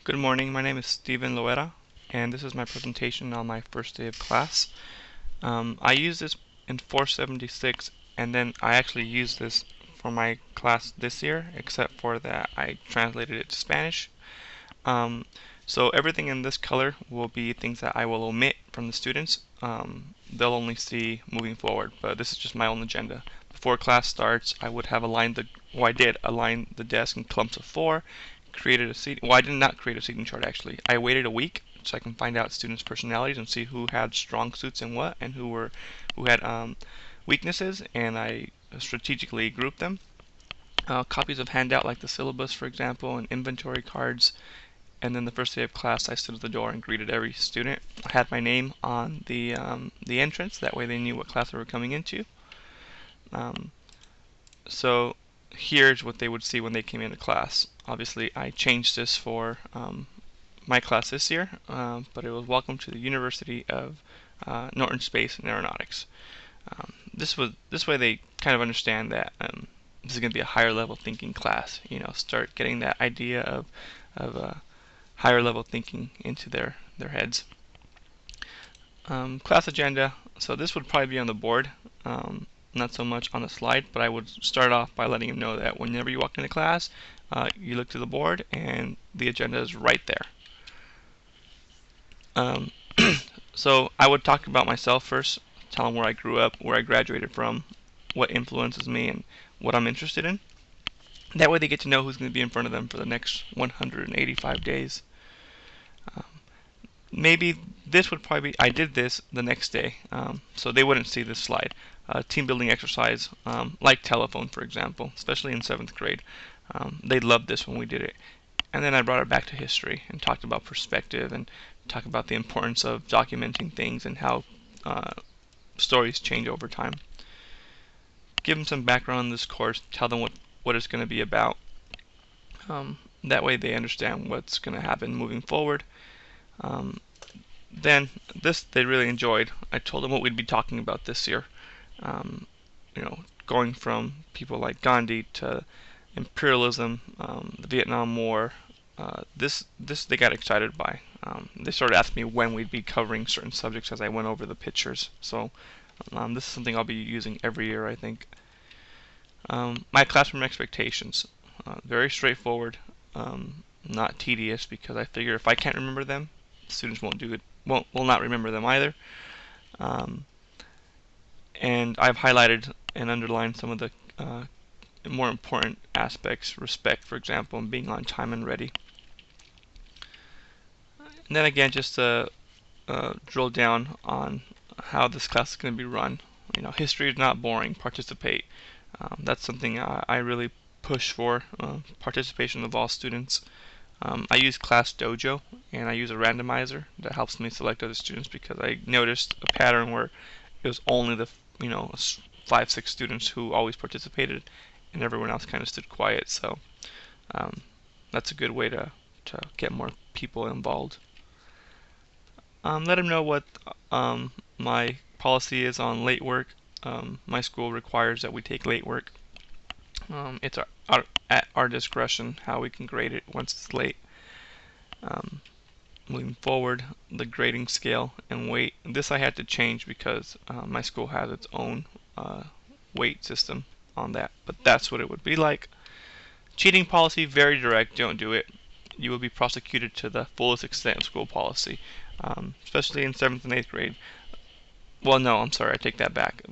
Good morning, my name is Steven Loera, and this is my presentation on my first day of class. I use this in 476, and then I actually use this for my class this year, except for that I translated it to Spanish. Um, so everything in this color will be things that I will omit from the students. They'll only see moving forward, but this is just my own agenda. Before class starts, I would have I did align the desk in clumps of four, created a seat. Well, I did not create a seating chart actually. I waited a week so I can find out students' personalities and see who had strong suits in what and who had weaknesses, and I strategically grouped them. Copies of handout like the syllabus, for example, and inventory cards. And then the first day of class, I stood at the door and greeted every student. I had my name on the entrance. That way, they knew what class they were coming into. Um, so here's what they would see when they came into class. Obviously, I changed this for my class this year, but it was Welcome to the University of Norton Space and Aeronautics. This way they kind of understand that this is going to be a higher level thinking class. Start getting that idea of higher level thinking into their heads. Class agenda. So this would probably be on the board. Not so much on the slide, but I would start off by letting them know that whenever you walk into class, you look to the board and the agenda is right there. So I would talk about myself first, tell them where I grew up, where I graduated from, what influences me, and what I'm interested in. That way they get to know who's going to be in front of them for the next 185 days. Maybe this would probably be, I did this the next day, so they wouldn't see this slide. Team building exercise, like telephone, for example, especially in 7th grade. They loved this when we did it. And then I brought it back to history and talked about perspective and talked about the importance of documenting things and how stories change over time. Give them some background on this course, tell them what it's going to be about. That way they understand what's going to happen moving forward. Then this they really enjoyed. I told them what we'd be talking about this year. Going from people like Gandhi to imperialism, the Vietnam War. This they got excited by. They started asking me when we'd be covering certain subjects as I went over the pictures. So this is something I'll be using every year, I think. My classroom expectations, very straightforward, not tedious, because I figure if I can't remember them, students will not remember them either. And I've highlighted and underlined some of the more important aspects, respect, for example, and being on time and ready. And then again, just to drill down on how this class is going to be run. History is not boring. Participate. That's something I really push for, participation of all students. I use Class Dojo, and I use a randomizer that helps me select other students because I noticed a pattern where it was only the 5-6 students who always participated, and everyone else kind of stood quiet. So that's a good way to get more people involved. Let them know what my policy is on late work. My school requires that we take late work. It's at our discretion how we can grade it once it's late. Moving forward, the grading scale and weight. This I had to change because my school has its own weight system on that, but that's what it would be like. Cheating policy, very direct, don't do it. You will be prosecuted to the fullest extent of school policy, especially in 7th and 8th grade. Well, no, I'm sorry, I take that back.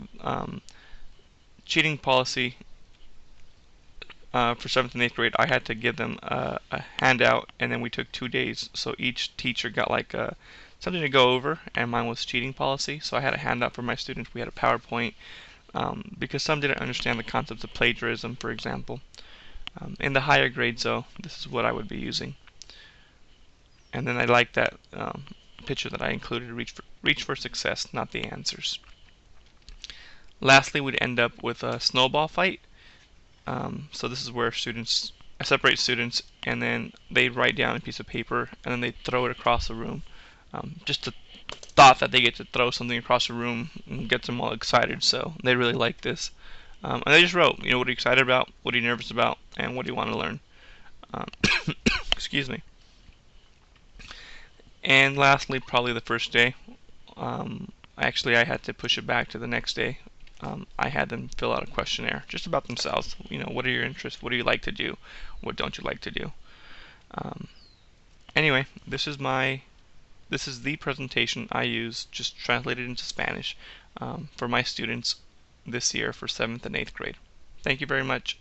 Cheating policy for 7th and 8th grade, I had to give them a handout, and then we took 2 days, so each teacher got like something to go over, and mine was cheating policy, so I had a handout for my students. We had a PowerPoint, because some didn't understand the concepts of plagiarism, for example. In the higher grades, though, this is what I would be using. And then I like that picture that I included, reach for success, not the answers. Lastly, we'd end up with a snowball fight. So this is where I separate students, and then they write down a piece of paper, and then they throw it across the room. Just the thought that they get to throw something across the room gets them all excited, so they really like this. And they just wrote, what are you excited about, what are you nervous about, and what do you want to learn. Excuse me. And lastly, probably the first day. Actually, I had to push it back to the next day. I had them fill out a questionnaire just about themselves. What are your interests? What do you like to do? What don't you like to do? Um, anyway, this is the presentation I use, just translated into Spanish, for my students this year for 7th and 8th grade. Thank you very much.